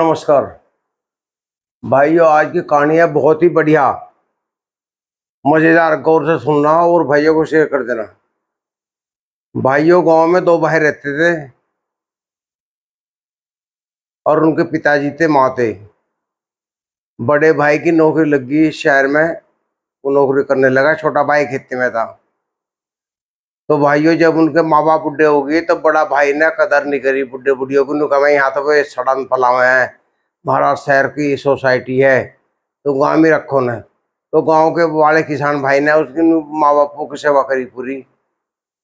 नमस्कार भाइयों, आज की कहानी है बहुत ही बढ़िया, मजेदार। गौर से सुनना और भाइयों को शेयर कर देना। भाइयों, गांव में दो भाई रहते थे और उनके पिताजी थे, माँ थे। बड़े भाई की नौकरी लगी शहर में, वो नौकरी करने लगा। छोटा भाई खेती में था। तो भाइयों, जब उनके माँ बाप बुढ़े हो गए तो बड़ा भाई ने कदर नहीं करी बुढ़े बुढ़ियों की। उन्होंने कहा यहाँ तो वे सड़न पलावे हैं, महाराज शहर की सोसाइटी है तो गाँव में रखो न। तो गांव के वाले किसान भाई ने उसकी माँ बापों की सेवा करी पूरी।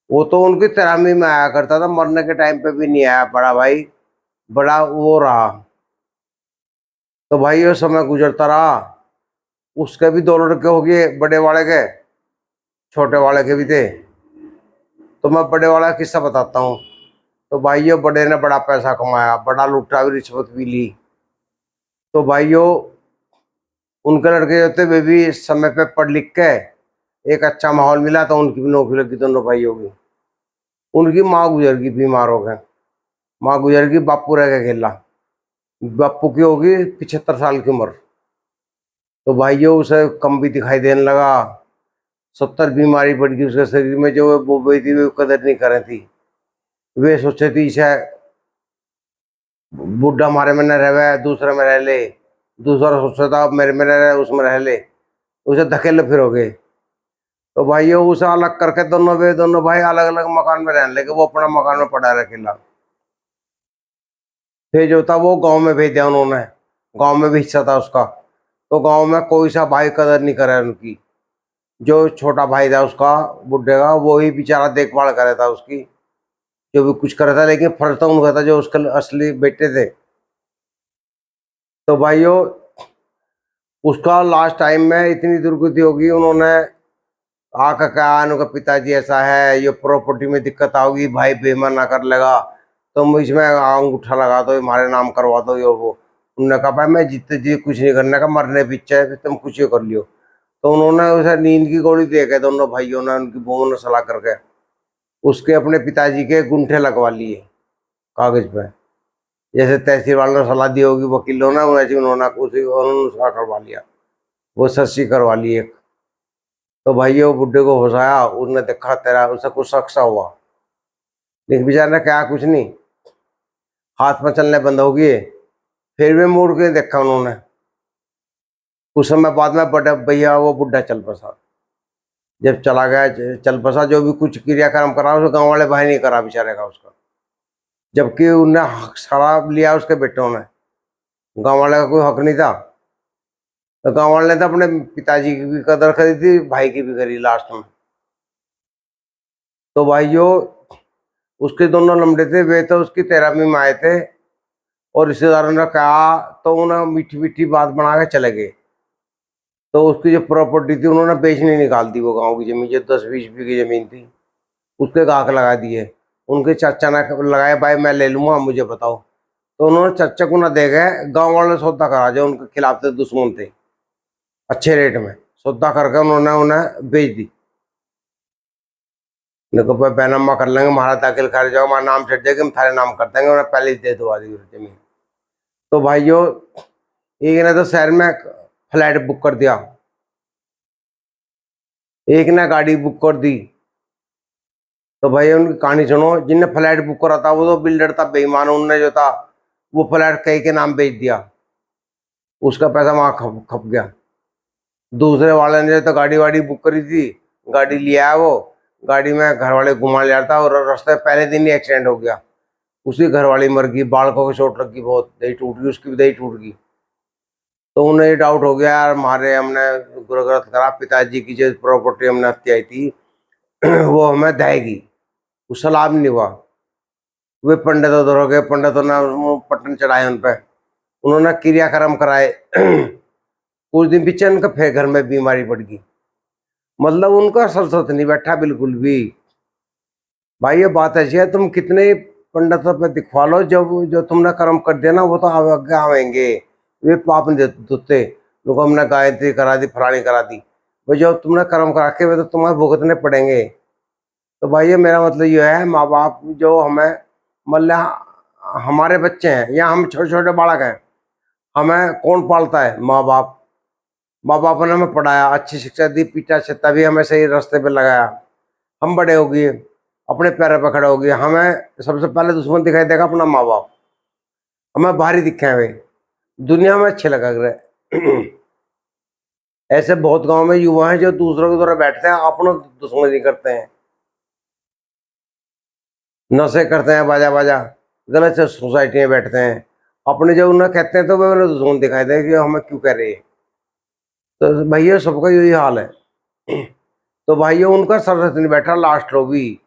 वो तो उनकी तरामी में आया करता था, मरने के टाइम पे भी नहीं आया बड़ा भाई, बड़ा वो रहा। तो भाई ये समय गुजरता रहा, उसके भी दो लड़के हो गए, बड़े वाले के, छोटे वाले के भी थे। तो मैं बड़े वाला का किस्सा बताता हूँ। तो भाइयों, बड़े ने बड़ा पैसा कमाया, बड़ा लूटा भी, रिश्वत भी ली। तो भाइयों, उनके लड़के जो थे वे भी समय पे पढ़ लिख के एक अच्छा माहौल मिला तो उनकी भी नौकरी लगी दोनों भाइयों की। उनकी माँ गुजर गई, बीमार हो गए। माँ गुजर गई, बापू रह गए अकेला। बापू की होगी 75 साल की उम्र। तो भाइयों, उसे कम भी दिखाई देने लगा। 70 बीमारी बढ़ गई उसके शरीर में, जो वो गई थी वो कदर नहीं कर रही थी। वे सोचे थी इसे बुढ़ा हमारे में न रहे, दूसरे में रह ले। दूसरा सोचता था मेरे में रह, उसमें रह ले। उसे धकेले फिर हो गए। तो भाइयों, उसे अलग करके दोनों भाई अलग अलग मकान में रहने लगे। वो अपना मकान में पड़ा रहे अकेला। फिर जो था वो गांव में भेज दिया उन्होंने। गांव में भी हिस्सा था उसका। तो गांव में कोई सा भाई कदर नहीं करे उनकी। जो छोटा भाई था उसका, बुढ़े का, वो ही बेचारा देखभाल करे था उसकी, जो भी कुछ करे था। लेकिन फर्ज तो उनका था जो उसके असली बेटे थे। तो भाइयों, उसका लास्ट टाइम में इतनी दुर्गति होगी, उन्होंने आका कहा उनका पिताजी ऐसा है, ये प्रॉपर्टी में दिक्कत आओगी, भाई बेईमान ना कर लेगा, तुम इसमें अंगूठा लगा दो, हमारे नाम करवा दो, ये वो। उन्होंने कहा भाई मैं जितने जी कुछ नहीं करने का, मरने पीछे है, तुम कुछ ही कर लियो। तो उन्होंने उसे नींद की गोली दे के, दोनों भाइयों ने, उनकी बहू ने सलाह करके उसके अपने पिताजी के गुंठे लगवा लिए कागज पे। जैसे तहसील वालों ने सलाह दी होगी, वकीलों ने, वैसे उन्होंने उसका करवा लिया, वो सस्सी करवा ली एक। तो भाइयों, बुड्ढे को फंसाया, उसने देखा तेरा, उसे कुछ शक सा हुआ। लेकिन बेचारे ने क्या, कुछ नहीं, हाथ में चलने बंद हो गए। फिर भी मुड़ के देखा उन्होंने। कुछ समय बाद में बड़ा भैया वो बुढ़ा चल बसा। जब चला गया, चल बसा, जो भी कुछ क्रियाक्रम करा उसको गांव वाले भाई नहीं करा बेचारे का उसका। जबकि उनने शराब लिया उसके बेटों ने, गांव वाले का कोई हक नहीं था। तो गांव वाले ने तो अपने पिताजी की भी कदर करी थी, भाई की भी करी लास्ट में। तो भाइयों, उसके दोनों लमड़े थे, वे तो उसकी 13वीं में आए थे। और रिश्तेदारों ने कहा तो उन्हें मीठी मीठी बात बना के चले गए। तो उसकी जो प्रॉपर्टी थी उन्होंने बेचने निकाल दी। वो गांव की जमीन जो 10-20 बीघी जमीन थी, उसके गाहक लगा दिए। उनके चाचा ने लगाया भाई मैं ले लूंगा, मुझे बताओ। तो उन्होंने चाचा को ना दे गए, गाँव वालों ने सौदा करा, जो उनके खिलाफ थे, दुश्मन थे, अच्छे रेट में सौदा करके उन्होंने उन्हें बेच दी। देखो भाई बैनामा कर लेंगे, हमारा दाखिल कर जाओ, हमारा नाम चढ़ जाएगा, हम थारे नाम कर देंगे, उन्हें पहले ही दे दो आदि जमीन। तो भाइयों, एक ने तो शहर में फ्लैट बुक कर दिया, एक ने गाड़ी बुक कर दी। तो भाई उनकी कहानी सुनो। जिनने फ्लैट बुक करा था वो तो बिल्डर था, बेईमान। उनने जो था वो फ्लैट कई के नाम बेच दिया, उसका पैसा वहां खप खप गया। दूसरे वाले ने तो गाड़ी वाड़ी बुक करी थी, गाड़ी लिया है वो, गाड़ी में घर वाले घुमा लिया था और रास्ते पहले दिन ही एक्सीडेंट हो गया। उसी घर वाली मर गई, बालकों को चोट लग गई, बहुत दही टूट गई, उसकी भी दही टूट गई। तो उन्हें डाउट हो गया यार, हमारे हमने गुरगरत करा, पिताजी की जो प्रॉपर्टी हमने हत्या थी वो हमें देगी, उसका लाभ नहीं हुआ। वे पंडितों उधर हो गए, पंडितों ने पट्टन चढ़ाए उन पे, उन्होंने क्रियाक्रम कराए कुछ दिन पीछे उनका फिर घर में बीमारी पड़ गई। मतलब उनका सरसत नहीं बैठा बिल्कुल भी। भाई ये बात ऐसी है, तुम कितने पंडितों पे दिखवा लो, जब जो तुमने कर्म कर दिया ना वो तो आगे आवेंगे, वे पाप नहीं धुते। लोग हमने गायत्री करा दी, फलानी करा दी, भाई जो तुमने कर्म करा के वे तो तुम्हें भुगतने पड़ेंगे। तो भाई ये मेरा मतलब ये है, माँ बाप जो हमें, मतलब हमारे बच्चे हैं या हम छोटे छोटे बालक हैं, हमें कौन पालता है? माँ बाप। माँ बाप ने हमें पढ़ाया, अच्छी शिक्षा दी, पीटा छत्ता भी हमें सही रास्ते पे लगाया। हम बड़े हो गए, अपने पैरों पर खड़े हो गए। हमें सबसे पहले दुश्मन दिखाई देगा अपना माँ बाप। हमें भारी दिखे हैं वे, दुनिया में अच्छे लगा रहे। ऐसे बहुत गांव में युवा हैं जो दूसरों के द्वारा बैठते हैं, अपनों दुश्मनी करते हैं, नशे करते हैं, बाजा बाजा गलत से सोसाइटी में बैठते हैं। अपने जब उन्हें कहते हैं तो वे उन्हें दुश्मन दिखाई दे कि हमें क्यों कह रही है। तो भैया सबका यही हाल है। तो भाइयों उनका सर नहीं बैठा, लास्ट रो भी।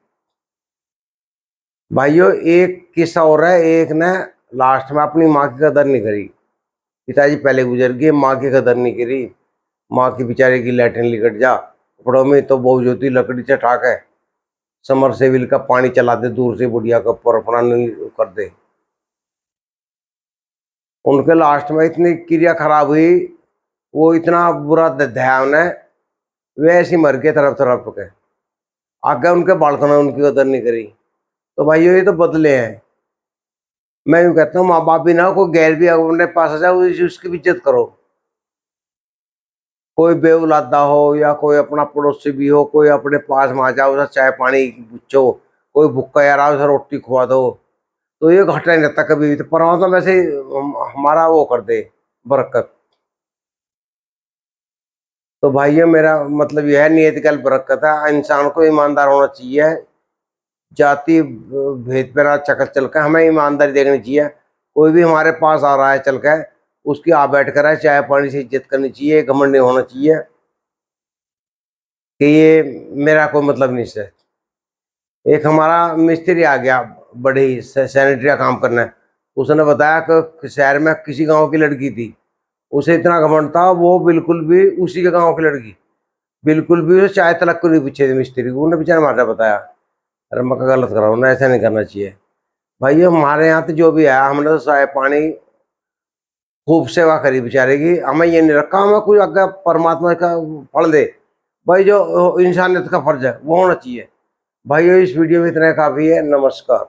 भाइयों एक किस्सा हो रहा है, एक ने लास्ट में अपनी माँ की कदर नहीं करी। पिताजी पहले गुजर गए, माँ की कदर नहीं करी। माँ की बेचारे की लैट्रिन लिकट जा, कपड़ों में तो बहुत ज्योति लकड़ी चटा के समर सेविल का पानी चला दे दूर से, बुढ़िया के ऊपर अपना नहीं कर दे। उनके लास्ट में इतनी क्रिया खराब हुई, वो इतना बुरा दया उन्हें, वे ऐसी मर गए तरफ तरफ के। आगे उनके बालकों ने उनकी कदर नहीं करी। तो भाइयों ये तो बदले हैं। मैं यूँ कहता हूँ माँ बाप भी ना, कोई गैर भी अपने पास आ जाए उसकी भी इज्जत करो। कोई बेउलादा हो या कोई अपना पड़ोसी भी हो, कोई अपने पास में आ जाओ, उसे चाय पानी पूछो, कोई भूखा यार आओ उसे रोटी खुआ दो, तो ये घाटा नहीं रहता कभी भी। तो परमात्मा वैसे ही हमारा वो कर दे, बरकत। तो भाइयों मेरा मतलब यह है, नियत कल बरकत है। इंसान को ईमानदार होना चाहिए, जाति भेद पे ना चल कर हमें ईमानदारी देखनी चाहिए। कोई भी हमारे पास आ रहा है चल कर, उसकी आ बैठ कर चाय पानी से इज्जत करनी चाहिए, घमंड नहीं होना चाहिए कि ये मेरा कोई मतलब नहीं है। एक हमारा मिस्त्री आ गया, बड़ी सैनिटरी का काम करना है। उसने बताया कि शहर में किसी गांव की लड़की थी, उसे इतना घमंड था, वो बिल्कुल भी उसी के गांव की लड़की, बिल्कुल भी उसे चाय तलक को नहीं पूछे थे मिस्त्री को। उन्हें बेचारा मारा बताया, अरे मैं गलत कर रहा हूँ ना, ऐसा नहीं करना चाहिए। भाई हमारे यहाँ तो जो भी आया, हमने तो चाय पानी खूब सेवा करी बेचारे की। हमें ये नहीं रखा हमें कुछ आगे परमात्मा का फल दे। भाई जो इंसानियत का फर्ज है वो होना चाहिए। भाइयों इस वीडियो में इतना काफ़ी है। नमस्कार।